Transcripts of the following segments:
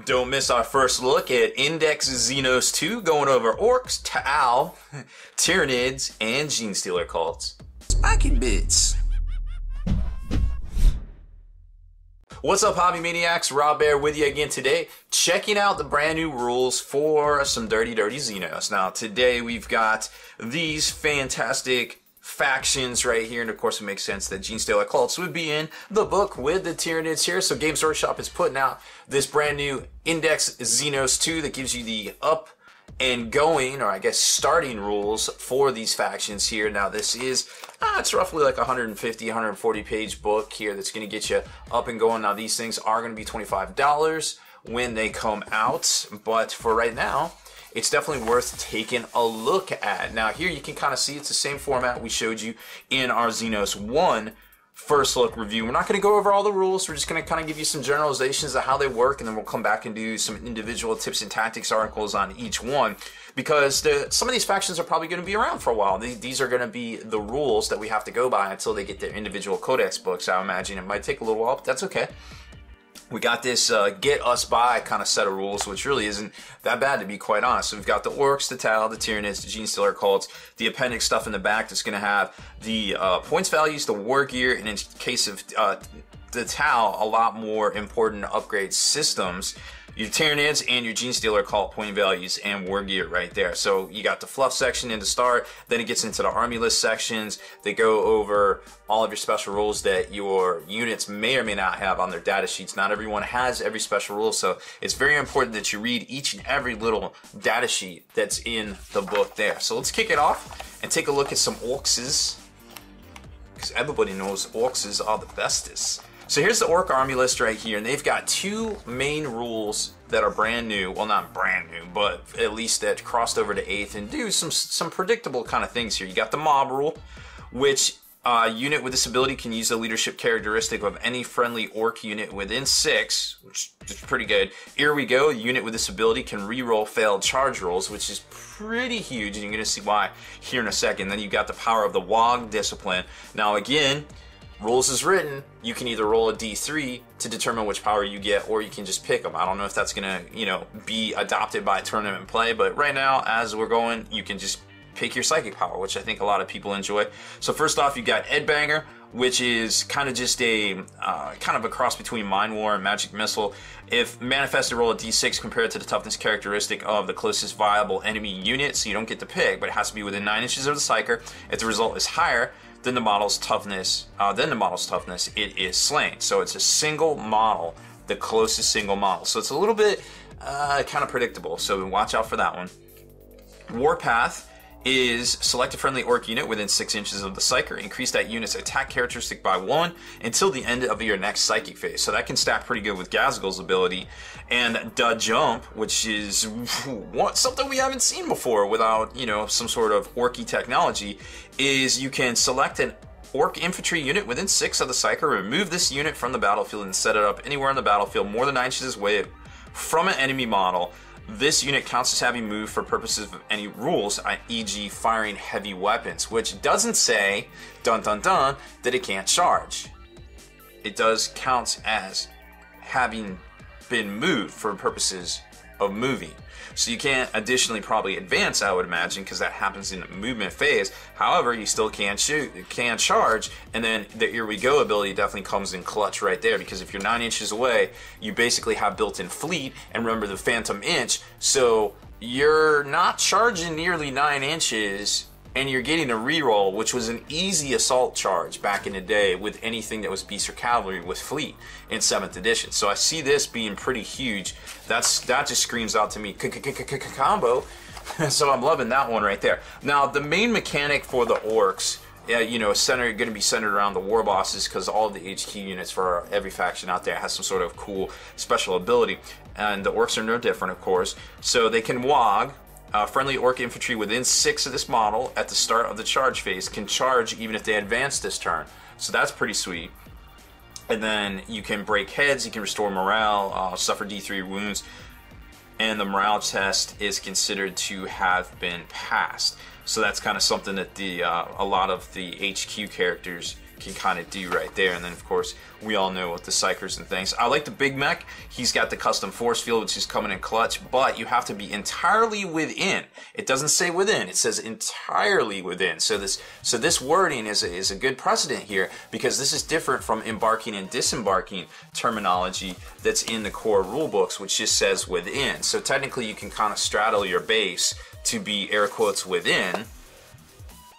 Don't miss our first look at Index Xenos II, going over Orks, Tyranids, and Genestealer Cults. Spiking bits. What's up, hobby maniacs? Baer with you again today, checking out the brand new rules for some dirty Xenos. Now today we've got these fantastic factions right here, and of course it makes sense that Genestealer Cults would be in the book with the Tyranids here. So Games Workshop is putting out this brand new Index Xenos II that gives you the up and going, or I guess starting rules for these factions here. Now this is it's roughly like 150 140 page book here that's going to get you up and going. Now these things are going to be $25 when they come out, but for right now it's definitely worth taking a look at. Now here you can kind of see it's the same format we showed you in our Xenos 1 first look review. We're not going to go over all the rules. We're just going to kind of give you some generalizations of how they work, and then we'll come back and do some individual tips and tactics articles on each one, because some of these factions are probably going to be around for a while. These are going to be the rules that we have to go by until they get their individual codex books. I imagine it might take a little while, but that's okay. We got this get us by kind of set of rules, which really isn't that bad, to be quite honest. So we've got the Orks, the Tal, the Tyranids, the Genestealer Cults, the appendix stuff in the back that's going to have the points values, the war gear, and in case of the Tal, a lot more important upgrade systems. Your Tyranids and your Genestealer Cult point values and war gear right there. So you got the fluff section in the start, then it gets into the army list sections. They go over all of your special rules that your units may or may not have on their data sheets. Not everyone has every special rule, so it's very important that you read each and every little data sheet that's in the book there. So let's kick it off and take a look at some Orkses, because everybody knows Orkses are the bestest. So here's the Ork army list right here, and they've got two main rules that are brand new. Well, not brand new, but at least that crossed over to 8th and do some predictable kind of things here. You got the mob rule, which unit with this ability can use the leadership characteristic of any friendly Ork unit within 6, which is pretty good. Here we go, a unit with this ability can reroll failed charge rolls, which is pretty huge, and you're going to see why here in a second. Then you got the power of the WOG discipline. Now again, rules is written, you can either roll a d3 to determine which power you get, or you can just pick them. I don't know if that's gonna, be adopted by tournament play, but right now, as we're going, you can just pick your psychic power, which I think a lot of people enjoy. So first off, you got Ed Banger, which is kind of just a kind of a cross between Mind War and Magic Missile. If manifested, roll a d6 compared to the toughness characteristic of the closest viable enemy unit, so you don't get to pick, but it has to be within 9 inches of the psyker. If the result is higher than the model's toughness, it is slain. So it's a single model, the closest single model. So it's a little bit kind of predictable, so watch out for that one. Warpath is select a friendly Ork unit within 6 inches of the psyker. Increase that unit's attack characteristic by 1 until the end of your next psychic phase. So that can stack pretty good with Gazgul's ability. And Da Jump, which is something we haven't seen before without, some sort of Orky technology, is you can select an Ork infantry unit within 6 of the psyker, remove this unit from the battlefield and set it up anywhere on the battlefield more than 9 inches away from an enemy model. This unit counts as having moved for purposes of any rules, e.g. firing heavy weapons, which doesn't say, dun dun dun, that it can't charge. It does count as having been moved for purposes of moving. So you can't additionally probably advance, I would imagine, because that happens in the movement phase. However, you still can shoot, can charge, and then the Here We Go ability definitely comes in clutch right there, because if you're 9 inches away, you basically have built-in fleet, and remember the Phantom Inch, so you're not charging nearly 9 inches, and you're getting a reroll, which was an easy assault charge back in the day with anything that was Beast or Cavalry with Fleet in 7th edition. So I see this being pretty huge. That just screams out to me combo. So I'm loving that one right there. Now the main mechanic for the Orks, going to be centered around the war bosses, because all of the HQ units for every faction out there has some sort of cool special ability, and the Orks are no different, of course. So they can WOG. Friendly Ork infantry within 6 of this model at the start of the charge phase can charge even if they advance this turn. So that's pretty sweet. And then you can break heads, you can restore morale, suffer D3 wounds, and the morale test is considered to have been passed. So that's kind of something that a lot of the HQ characters can kind of do right there. And then of course we all know what the psychers and things. I like the big mech. He's got the custom force field, which is coming in clutch, but you have to be entirely within. It doesn't say within, it says entirely within. So this wording is a good precedent here, because this is different from embarking and disembarking terminology that's in the core rule books, which just says within. So technically you can kind of straddle your base to be air quotes within.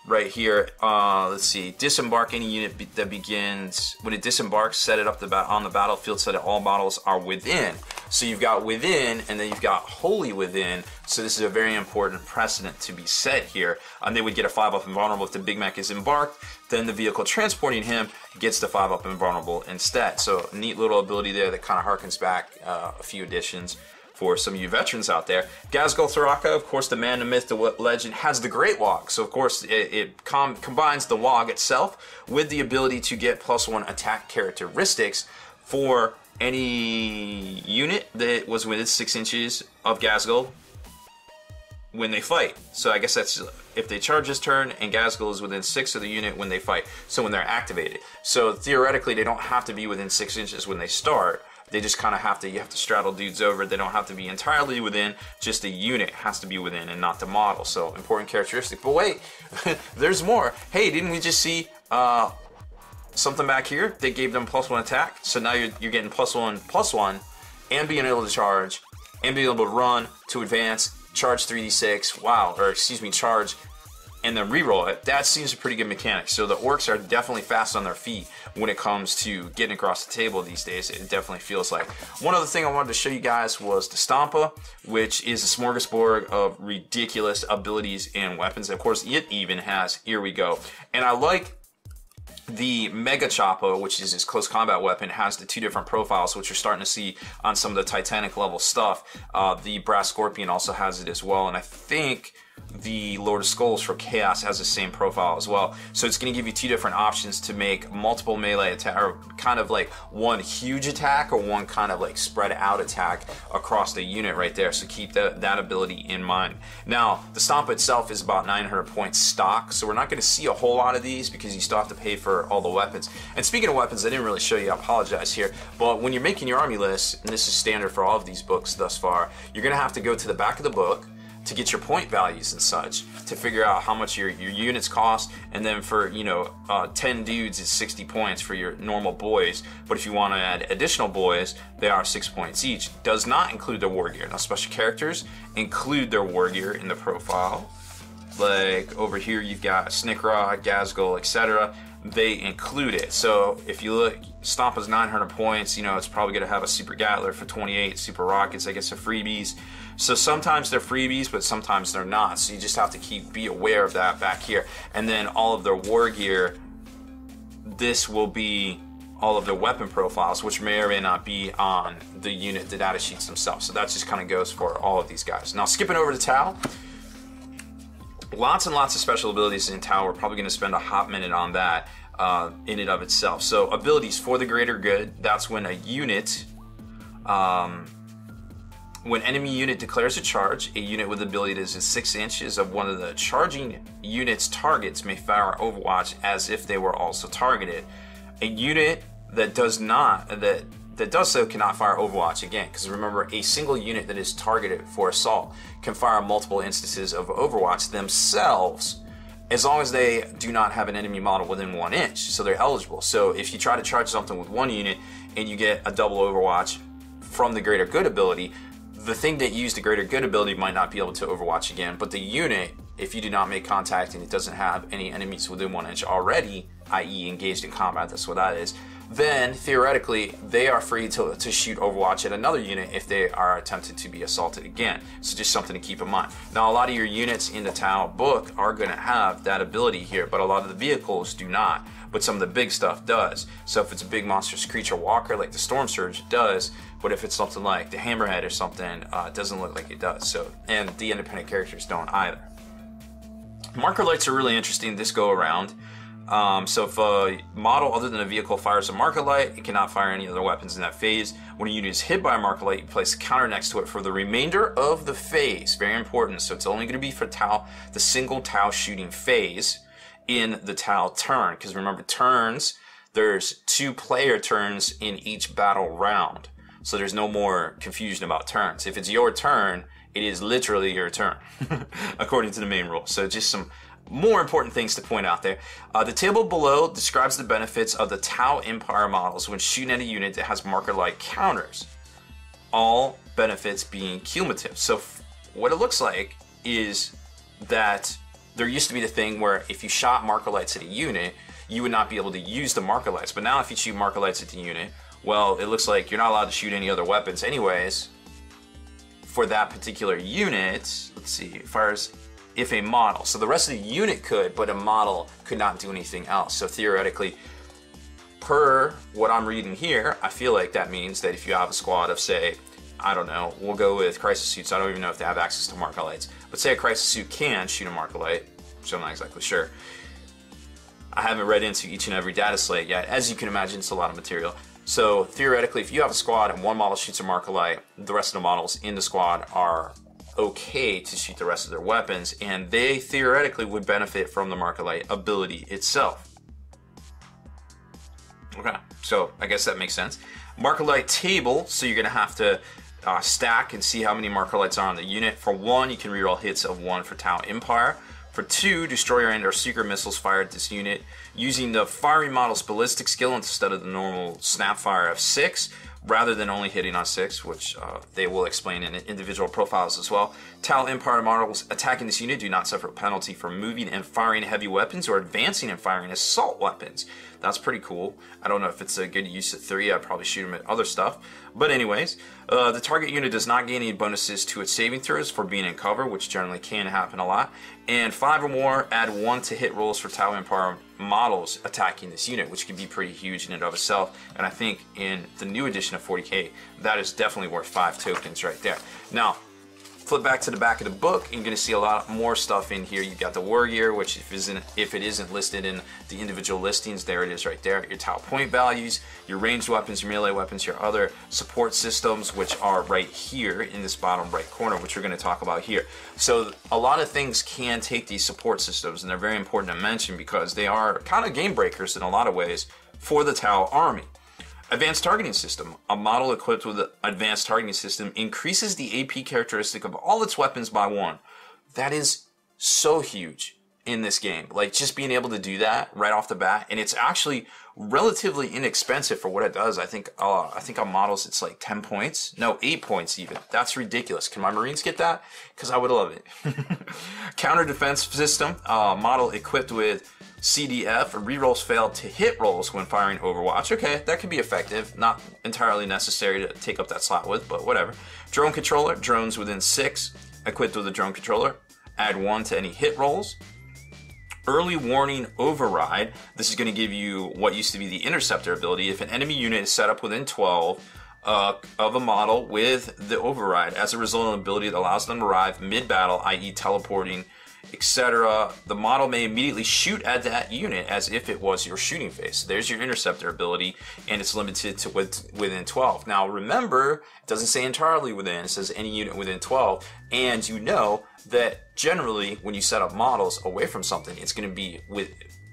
Right here, let's see, disembark any unit that begins, when it disembarks, set it up on the battlefield so that all models are within. So you've got within, and then you've got wholly within, so this is a very important precedent to be set here. They would get a 5-up invulnerable if the Big Mech is embarked, then the vehicle transporting him gets the 5-up invulnerable instead. So a neat little ability there that kind of harkens back a few editions for some of you veterans out there. Ghazghkull Thraka, of course, the man, the myth, the legend, has the Great Wog. So of course it combines the Wog itself with the ability to get +1 attack characteristics for any unit that was within 6 inches of Ghazghkull when they fight. So I guess that's if they charge this turn and Ghazghkull is within 6 of the unit when they fight. So when they're activated. So theoretically they don't have to be within 6 inches when they start. They just kind of have to, you have to straddle dudes over. They don't have to be entirely within, just the unit has to be within and not the model. So important characteristic. But wait, there's more. Hey, didn't we just see something back here? They gave them +1 attack. So now you're getting +1/+1 and being able to charge and being able to run to advance, charge 3d6, wow, or excuse me, charge and then reroll it. That seems a pretty good mechanic. So the Orks are definitely fast on their feet when it comes to getting across the table these days. It definitely feels like. One other thing I wanted to show you guys was the Stampa, which is a smorgasbord of ridiculous abilities and weapons. Of course, it even has, here we go. And I like the Mega Choppa, which is his close combat weapon, has the 2 different profiles, which you're starting to see on some of the Titanic level stuff. The Brass Scorpion also has it as well, and I think the Lord of Skulls for Chaos has the same profile as well. So it's going to give you 2 different options to make multiple melee attack, or kind of like one huge attack or one kind of like spread out attack across the unit right there. So keep that ability in mind. Now, the Stomp itself is about 900 points stock, so we're not going to see a whole lot of these because you still have to pay for all the weapons. And speaking of weapons, I didn't really show you, I apologize here, but when you're making your army list, and this is standard for all of these books thus far, you're going to have to go to the back of the book to get your point values and such, to figure out how much your units cost, and then for, you know, 10 dudes is 60 points for your normal boys, but if you want to add additional boys, they are 6 points each. Does not include their war gear. Now special characters include their war gear in the profile. Like over here you've got Snickrod, Ghazghkull, etc. They include it. So if you look, Stompa's 900 points, you know, it's probably going to have a Super Gatler for 28, Super Rockets, I guess, are freebies. So sometimes they're freebies, but sometimes they're not. So you just have to be aware of that back here. And then all of their war gear, this will be all of their weapon profiles, which may or may not be on the unit, the data sheets themselves. So that just kind of goes for all of these guys. Now skipping over to Tau. Lots and lots of special abilities in Tau. We're probably going to spend a hot minute on that in and of itself. So abilities for the greater good, that's when a unit, when enemy unit declares a charge, a unit with ability that is 6 inches of one of the charging unit's targets may fire Overwatch as if they were also targeted. A unit that does not, that does so cannot fire Overwatch again, because remember, a single unit that is targeted for assault can fire multiple instances of Overwatch themselves, as long as they do not have an enemy model within 1 inch, so they're eligible. So if you try to charge something with one unit and you get a double Overwatch from the greater good ability, the thing that used the greater good ability might not be able to Overwatch again, but the unit, if you do not make contact and it doesn't have any enemies within 1 inch already, i.e. engaged in combat, that's what that is, then theoretically they are free to shoot Overwatch at another unit if they are attempted to be assaulted again. So just something to keep in mind. Now a lot of your units in the Tau book are going to have that ability here, but a lot of the vehicles do not, but some of the big stuff does. So if it's a big monstrous creature walker like the Storm Surge, it does, but if it's something like the Hammerhead or something, it doesn't look like it does. So, and the independent characters don't either. Marker lights are really interesting this go around. So if a model other than a vehicle fires a marker light, it cannot fire any other weapons in that phase. When a unit is hit by a marker light, you place a counter next to it for the remainder of the phase. Very important. So it's only going to be for Tau, the single Tau shooting phase. in the Tau turn. Because remember, turns, there's 2 player turns in each battle round. So there's no more confusion about turns. If it's your turn, it is literally your turn, according to the main rule. So just some more important things to point out there. The table below describes the benefits of the Tau Empire models when shooting at a unit that has marker-like counters. All benefits being cumulative. So what it looks like is that there used to be the thing where if you shot marker lights at a unit, you would not be able to use the marker lights. But now if you shoot marker lights at the unit, well, it looks like you're not allowed to shoot any other weapons anyways for that particular unit. Let's see, it fires if a model. So the rest of the unit could, but a model could not do anything else. So theoretically, per what I'm reading here, I feel like that means that if you have a squad of, say, I don't know, we'll go with crisis suits. I don't even know if they have access to marker lights. But say a crisis suit can shoot a marker light, so I'm not exactly sure. I haven't read into each and every data slate yet. As you can imagine, it's a lot of material. So theoretically, if you have a squad and one model shoots a marker light, the rest of the models in the squad are okay to shoot the rest of their weapons, and they theoretically would benefit from the marker light ability itself. Okay, so I guess that makes sense. Marker light table, so you're gonna have to stack and see how many marker lights are on the unit. For 1, you can reroll hits of 1 for Tau Empire. For 2, destroyer and/or secret missiles fired at this unit using the firing model's ballistic skill instead of the normal snap fire of 6, rather than only hitting on 6, which they will explain in individual profiles as well. Tau Empire models attacking this unit do not suffer a penalty for moving and firing heavy weapons or advancing and firing assault weapons. That's pretty cool. I don't know if it's a good use at 3. I'd probably shoot them at other stuff. But anyways, the target unit does not gain any bonuses to its saving throws for being in cover, which generally can happen a lot. And 5 or more, add 1 to hit rolls for Tau Empire models attacking this unit, which can be pretty huge in and of itself. And I think in the new edition of 40k, that is definitely worth 5 tokens right there. Now, flip back to the back of the book, and you're going to see a lot more stuff in here. You've got the war gear, which if it isn't listed in the individual listings, there it is right there. Your Tau point values, your ranged weapons, your melee weapons, your other support systems, which are right here in this bottom right corner, which we're going to talk about here. So a lot of things can take these support systems, and they're very important to mention because they are kind of game breakers in a lot of ways for the Tau army. Advanced Targeting System. A model equipped with an Advanced Targeting System increases the AP characteristic of all its weapons by 1. That is so huge in this game. Like, just being able to do that right off the bat, and it's actually relatively inexpensive for what it does. I think on models it's like 10 points. No, 8 points even. That's ridiculous. Can my Marines get that? Because I would love it. Counter Defense System. Model equipped with CDF, rerolls failed to hit rolls when firing Overwatch. Okay, that could be effective. Not entirely necessary to take up that slot with, but whatever. Drone Controller, drones within 6, equipped with a drone controller. Add 1 to any hit rolls. Early Warning Override. This is going to give you what used to be the Interceptor ability. If an enemy unit is set up within 12 of a model with the Override, as a result of an ability that allows them to arrive mid-battle, i.e. teleporting, etc., the model may immediately shoot at that unit as if it was your shooting phase. There's your Interceptor ability, and it's limited to within 12. Now remember, it doesn't say entirely within, it says any unit within 12, and you know that generally when you set up models away from something, it's going to be with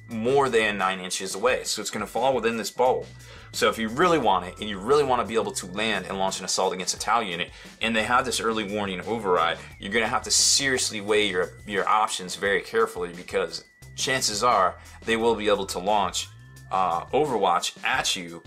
more than 9 inches away, so it's going to fall within this bubble. So if you really want it, and you really want to be able to land and launch an assault against a Tau unit, and they have this early warning override, you're going to have to seriously weigh your options very carefully, because chances are they will be able to launch Overwatch at you,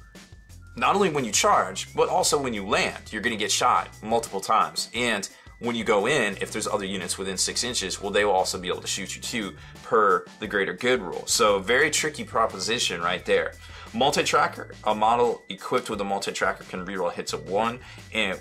not only when you charge, but also when you land. You're going to get shot multiple times, and when you go in, if there's other units within 6 inches, well, they will also be able to shoot you too, per the greater good rule. So very tricky proposition right there. Multi-tracker. A model equipped with a multi-tracker can reroll hits of 1, and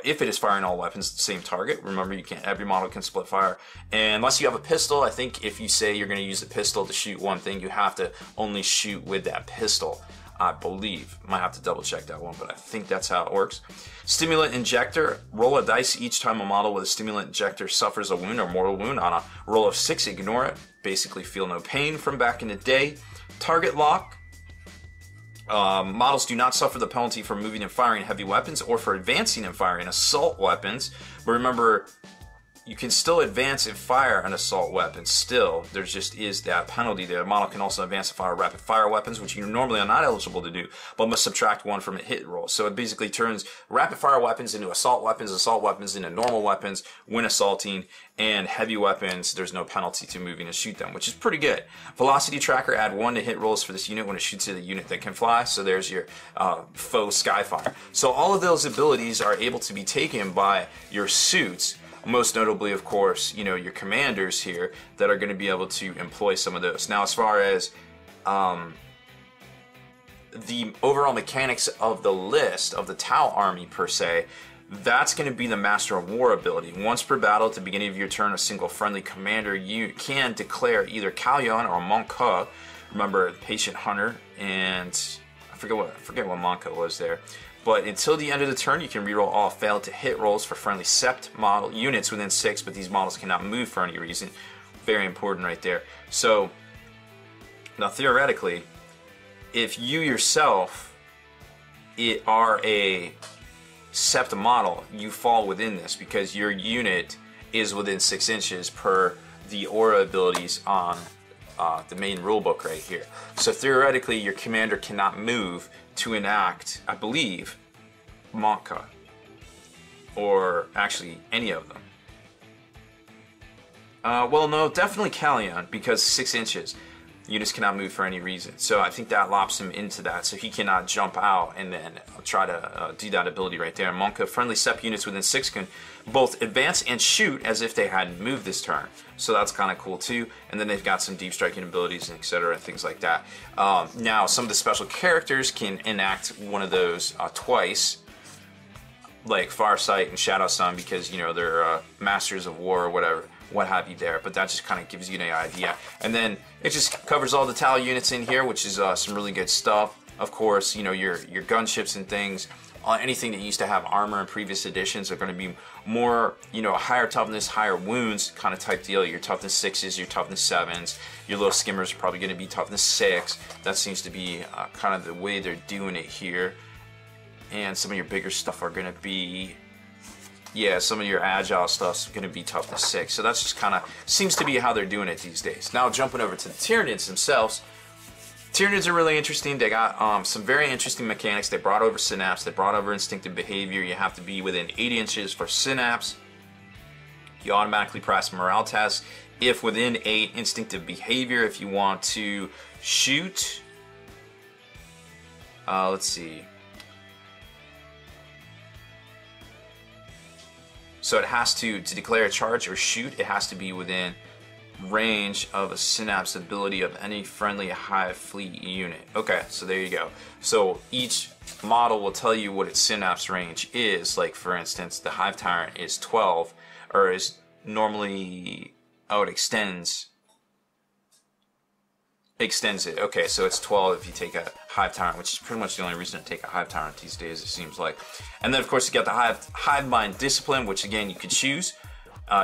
if it is firing all weapons at the same target. Remember, you can't. Every model can split fire, and unless you have a pistol. I think if you say you're going to use a pistol to shoot one thing, you have to only shoot with that pistol, I believe. Might have to double check that one, but I think that's how it works. Stimulant Injector. Roll a dice each time a model with a Stimulant Injector suffers a wound or mortal wound. On a roll of 6, ignore it. Basically feel no pain from back in the day. Target Lock. Models do not suffer the penalty for moving and firing heavy weapons or for advancing and firing assault weapons. But remember, you can still advance and fire an assault weapon. Still, there just is that penalty there. The model can also advance and fire rapid fire weapons, which you normally are not eligible to do, but must subtract 1 from a hit roll. So it basically turns rapid fire weapons into assault weapons into normal weapons when assaulting, and heavy weapons, there's no penalty to moving and shoot them, which is pretty good. Velocity tracker, add 1 to hit rolls for this unit when it shoots at a unit that can fly. So there's your foe skyfire. So all of those abilities are able to be taken by your suits. Most notably, of course, you know, your commanders here that are going to be able to employ some of those. Now, as far as the overall mechanics of the list of the Tau army per se, that's going to be the Master of War ability. Once per battle at the beginning of your turn, a single friendly commander, you can declare either Kalyan or Monka. Remember, Patient Hunter, and I forget what Monka was there. But until the end of the turn, you can reroll all failed to hit rolls for friendly Sept model units within 6, but these models cannot move for any reason. Very important right there. So, now theoretically, if you yourself are a Sept model, you fall within this because your unit is within 6 inches per the aura abilities on the main rulebook right here. So theoretically, your commander cannot move to enact, I believe, Monka, or actually any of them. Well, no, definitely Kalyan, because 6 inches. Units cannot move for any reason. So I think that locks him into that, so he cannot jump out and then try to do that ability right there. Monka, friendly Sept units within 6 can both advance and shoot as if they hadn't moved this turn. So that's kind of cool too. And then they've got some deep striking abilities and etc. and things like that. Now, some of the special characters can enact one of those twice, like Farsight and Shadow Sun, because, you know, they're masters of war or whatever. What have you there, but that just kind of gives you an idea. And then it just covers all the Tau units in here, which is some really good stuff. Of course, you know, your gunships and things, anything that used to have armor in previous editions are going to be more, you know, higher toughness, higher wounds kind of type deal. Your toughness 6s, your toughness 7s, your little skimmers are probably going to be toughness 6. That seems to be kind of the way they're doing it here. And some of your bigger stuff are going to be, yeah, some of your agile stuff's going to be toughness 6. So that's just kind of seems to be how they're doing it these days. Now jumping over to the Tyranids themselves. Tyranids are really interesting. They got some very interesting mechanics. They brought over Synapse. They brought over instinctive behavior. You have to be within 8 inches for Synapse. You automatically pass morale tests. If within 8, instinctive behavior. If you want to shoot, let's see. So it has to declare a charge or shoot, it has to be within range of a Synapse ability of any friendly Hive Fleet unit. Okay, so there you go. So each model will tell you what its Synapse range is. Like, for instance, the Hive Tyrant is 12, or is normally, oh, it extends it. Okay, so it's 12 if you take a Hive Tyrant, which is pretty much the only reason to take a Hive Tyrant these days, it seems like. And then, of course, you got the Hive Mind Discipline, which, again, you could choose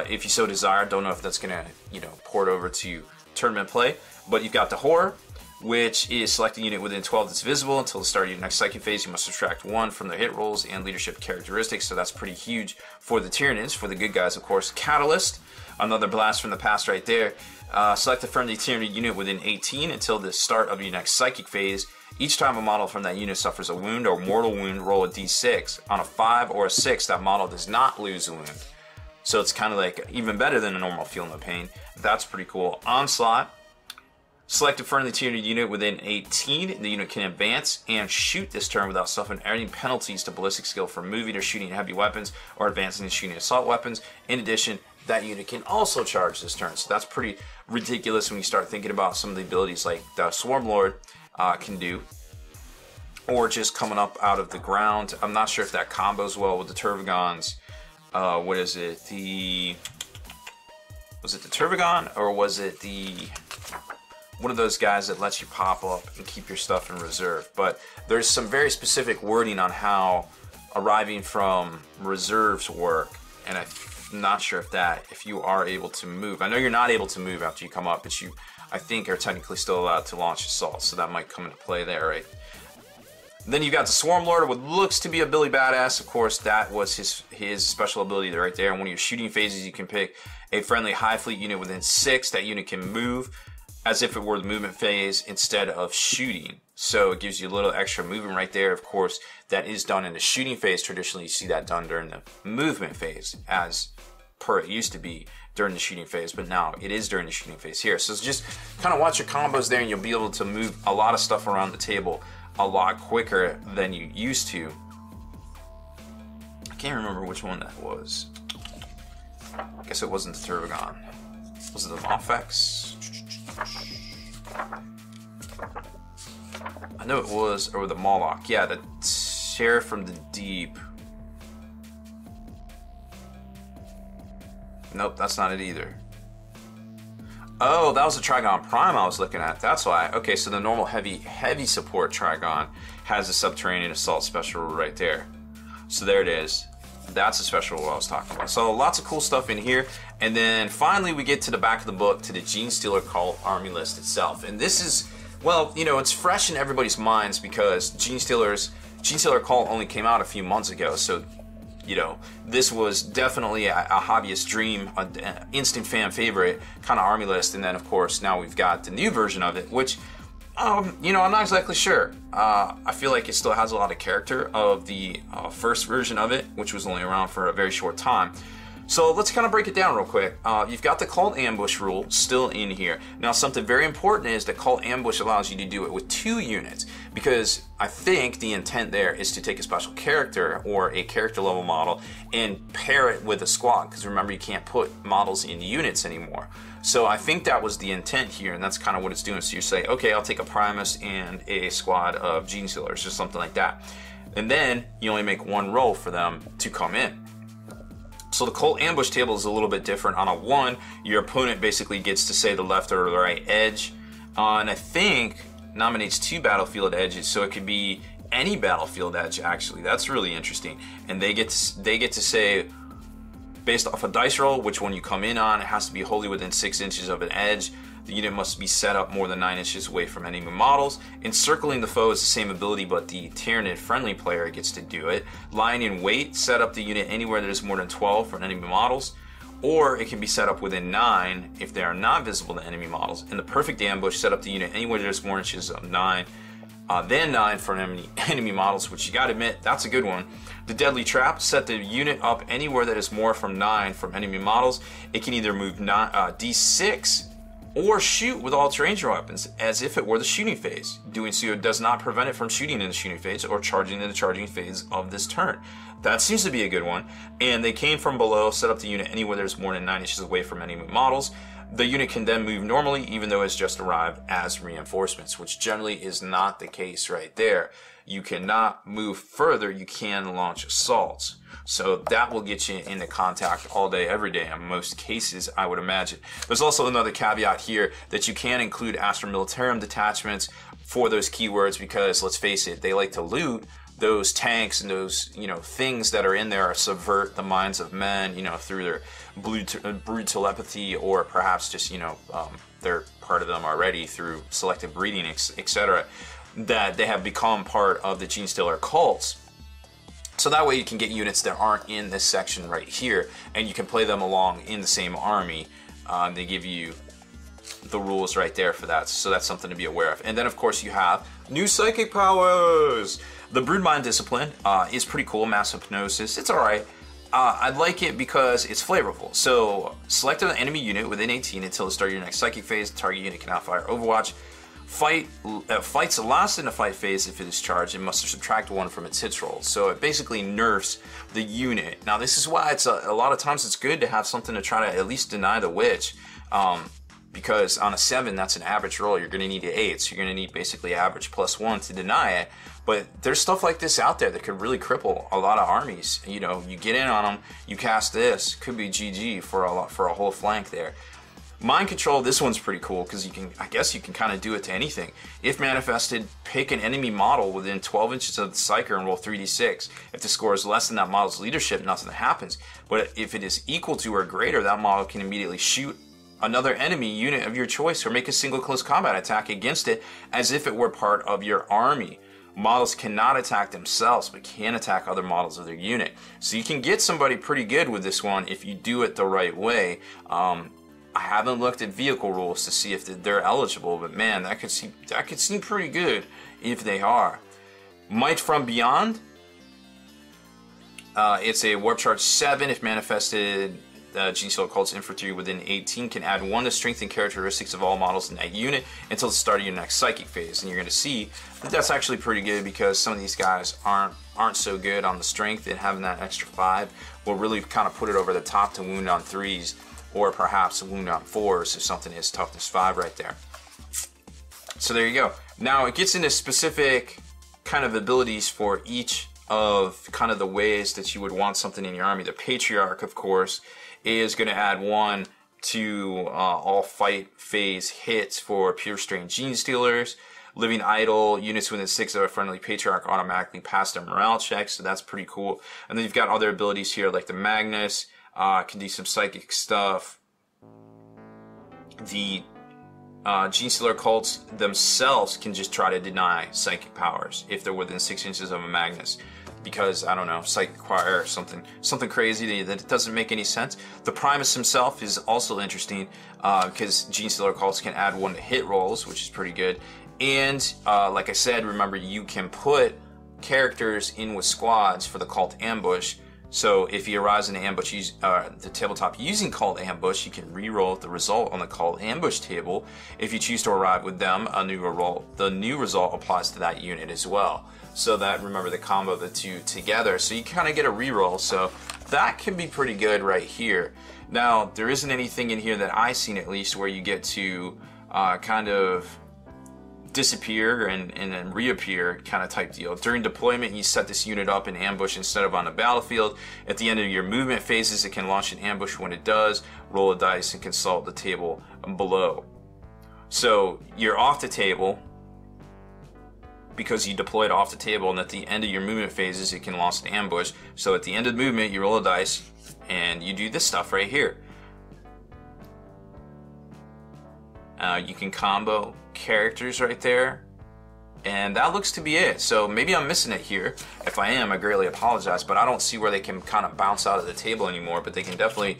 if you so desire. Don't know if that's going to, you know, port over to tournament play. But you've got the Horror, which is select a unit within 12 that's visible until the start of your next psychic phase. You must subtract 1 from their hit rolls and leadership characteristics, so that's pretty huge for the Tyranids. For the good guys, of course, Catalyst, another blast from the past right there. Select a friendly Tyranid unit within 18 until the start of your next psychic phase. Each time a model from that unit suffers a wound or mortal wound, roll a d6. On a 5 or a 6, that model does not lose a wound. So it's kind of like even better than a normal Feel No Pain. That's pretty cool. Onslaught. Select a friendly Tyranid unit within 18. The unit can advance and shoot this turn without suffering any penalties to ballistic skill for moving or shooting heavy weapons or advancing and shooting assault weapons. In addition, that unit can also charge this turn. So that's pretty ridiculous when you start thinking about some of the abilities like the Swarm Lord can do. Or just coming up out of the ground. I'm not sure if that combos well with the Turvagons. What is it? Was it the Turvagon, or was it the one of those guys that lets you pop up and keep your stuff in reserve? But there's some very specific wording on how arriving from reserves work, and I'm not sure if you are able to move. I know you're not able to move after you come up, but you, I think, are technically still allowed to launch assaults, so that might come into play there, right? Then you've got the Swarm Lord, what looks to be a Billy Badass. Of course, that was his special ability right there. And one of your shooting phases, you can pick a friendly high fleet unit within 6. That unit can move as if it were the movement phase instead of shooting. So it gives you a little extra movement right there. Of course, that is done in the shooting phase. Traditionally, you see that done during the movement phase, as per it used to be during the shooting phase, but now it is during the shooting phase here. So just kind of watch your combos there, and you'll be able to move a lot of stuff around the table a lot quicker than you used to. I can't remember which one that was. I guess it wasn't the Turbogon. Was it the Mofex? I know it was, or the Moloch. Yeah, the Sheriff from the Deep. Nope, that's not it either. Oh, that was the Trigon Prime I was looking at. That's why. Okay, so the normal heavy support Trigon has a Subterranean Assault special rule right there. So there it is. That's a special rule I was talking about. So lots of cool stuff in here. And then finally we get to the back of the book, to the Genestealer Cult army list itself. And this is, well, you know, it's fresh in everybody's minds because Genestealer Cult only came out a few months ago. So, you know, this was definitely a hobbyist dream, an instant fan favorite kind of army list. And then, of course, now we've got the new version of it, which, you know, I'm not exactly sure. I feel like it still has a lot of character of the first version of it, which was only around for a very short time. So let's kind of break it down real quick. You've got the Cult Ambush rule still in here. Now, something very important is that Cult Ambush allows you to do it with 2 units, because I think the intent there is to take a special character or a character level model and pair it with a squad, because remember, you can't put models in units anymore. So I think that was the intent here, and that's kind of what it's doing. So you say, okay, I'll take a Primus and a squad of Genestealers or something like that. And then you only make 1 roll for them to come in. So the Cult Ambush table is a little bit different. On a 1, your opponent basically gets to say the left or the right edge. And I think nominates 2 battlefield edges, so it could be any battlefield edge, actually. That's really interesting. And they get to say, based off a dice roll, which one you come in on. It has to be wholly within 6 inches of an edge. The unit must be set up more than 9 inches away from enemy models. Encircling the foe is the same ability, but the Tyranid friendly player gets to do it. Lying in wait, set up the unit anywhere that is more than 12 for enemy models. Or it can be set up within 9 if they are not visible to enemy models. In the perfect ambush, set up the unit anywhere that is more inches of 9 than 9 for enemy models, which you gotta admit, that's a good one. The Deadly Trap, set the unit up anywhere that is more from 9 from enemy models. It can either move D6 or shoot with all range weapons as if it were the shooting phase. Doing so does not prevent it from shooting in the shooting phase or charging in the charging phase of this turn. That seems to be a good one. And they came from below, set up the unit anywhere there's more than 9 inches away from enemy models. The unit can then move normally even though it's just arrived as reinforcements, which generally is not the case right there. You cannot move further, you can launch assaults. So that will get you into contact all day, every day in most cases, I would imagine. There's also another caveat here that you can include Astra Militarum detachments for those keywords because, let's face it, they like to loot those tanks and those, you know, things that are in there, subvert the minds of men, you know, through their brood telepathy, or perhaps just, you know, they're part of them already through selective breeding, etc., that they have become part of the Genestealer cults. So that way you can get units that aren't in this section right here, and you can play them along in the same army. They give you the rules right there for that, so that's something to be aware of. And then, of course, you have new psychic powers. The Broodmind Discipline is pretty cool. Mass Hypnosis, it's alright. I like it because it's flavorful. So, select an enemy unit within 18 until the start of your next psychic phase. The target unit cannot fire Overwatch. Fights the last in the fight phase if it is charged and must subtract 1 from its hits roll. So it basically nerfs the unit. Now this is why it's a lot of times it's good to have something to try to at least deny the witch, because on a 7 that's an average roll. You're going to need an 8, so you're going to need basically average +1 to deny it. But there's stuff like this out there that could really cripple a lot of armies. You know, you get in on them, you cast this, could be GG for a whole flank there. Mind Control, this one's pretty cool because you can, I guess you can kind of do it to anything. If manifested, pick an enemy model within 12 inches of the Psyker and roll 3d6. If the score is less than that model's leadership, nothing happens. But if it is equal to or greater, that model can immediately shoot another enemy unit of your choice or make a single close combat attack against it as if it were part of your army. models cannot attack themselves, but can attack other models of their unit. So you can get somebody pretty good with this one if you do it the right way. I haven't looked at vehicle rules to see if they're eligible, but man, that could seem pretty good if they are. Might from Beyond. It's a Warp Charge 7 if manifested. Genestealer Cult's infantry within 18 can add 1 to strength and characteristics of all models in that unit until the start of your next psychic phase. And you're going to see that that's actually pretty good, because some of these guys aren't so good on the strength, and having that extra 5 will really kind of put it over the top to wound on 3s, or perhaps wound on 4s if something is toughness 5 right there. So there you go. Now it gets into specific kind of abilities for each of kind of the ways that you would want something in your army. The Patriarch, of course, is going to add 1 to all fight phase hits for pure strain Genestealers. Living Idol, units within 6 of a friendly Patriarch automatically pass their morale checks, so that's pretty cool. And then you've got other abilities here like the Magnus, can do some psychic stuff. The Genestealer Cults themselves can just try to deny psychic powers if they're within 6 inches of a Magnus, because, I don't know, Psychic Choir or something crazy that doesn't make any sense. The Primus himself is also interesting, because Genestealer Cults can add 1 to hit rolls, which is pretty good. And like I said, remember, you can put characters in with squads for the Cult Ambush. So if you arrives in an ambush, the tabletop using Cult Ambush, you can re-roll the result on the Cult Ambush table. If you choose to arrive with them, the new result applies to that unit as well. So that, remember, the combo of the two together. So you kind of get a re-roll. So that can be pretty good right here. Now, there isn't anything in here that I've seen, at least, where you get to kind of disappear and then reappear kind of type deal. During deployment, you set this unit up in ambush instead of on the battlefield. At the end of your movement phases, it can launch an ambush. When it does, roll a dice and consult the table below. So you're off the table because you deployed off the table, and at the end of your movement phases, it can launch an ambush. So at the end of the movement, you roll a dice and you do this stuff right here. You can combo characters right there, and that looks to be it. So maybe I'm missing it here. If I am, I greatly apologize, but I don't see where they can kind of bounce out of the table anymore, but they can definitely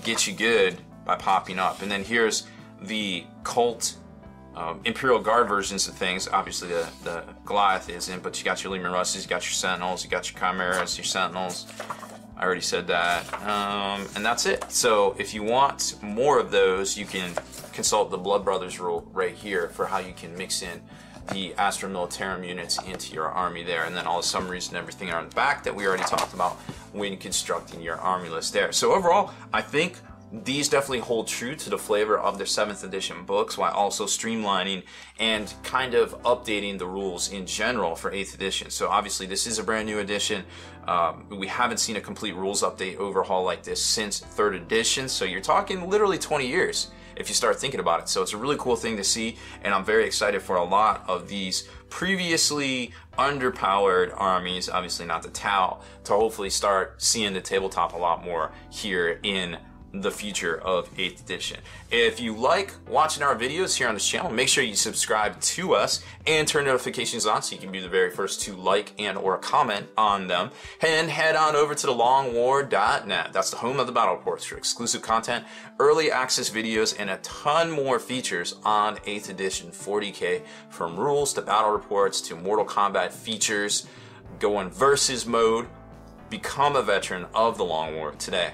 get you good by popping up. And then here's the Cult Imperial Guard versions of things. Obviously the Goliath isn't, but you got your Leman Russes, you got your Sentinels, you got your Chimeras, your Sentinels. I already said that, and that's it. So if you want more of those, you can consult the Blood Brothers rule right here for how you can mix in the Astra Militarum units into your army there, and then all the summaries and everything are on the back that we already talked about when constructing your army list there. So overall, I think these definitely hold true to the flavor of their 7th edition books, while also streamlining and kind of updating the rules in general for 8th edition. So obviously this is a brand new edition. We haven't seen a complete rules update overhaul like this since 3rd edition, so you're talking literally 20 years if you start thinking about it. So it's a really cool thing to see, and I'm very excited for a lot of these previously underpowered armies, obviously not the Tau, to hopefully start seeing the tabletop a lot more here in the future of 8th edition. If you like watching our videos here on this channel, make sure you subscribe to us and turn notifications on so you can be the very first to like and or comment on them. And head on over to thelongwar.net. That's the home of the battle reports for exclusive content, early access videos, and a ton more features on 8th edition 40K, from rules to battle reports to Mortal Kombat features. Go in versus mode. Become a veteran of the Long War today.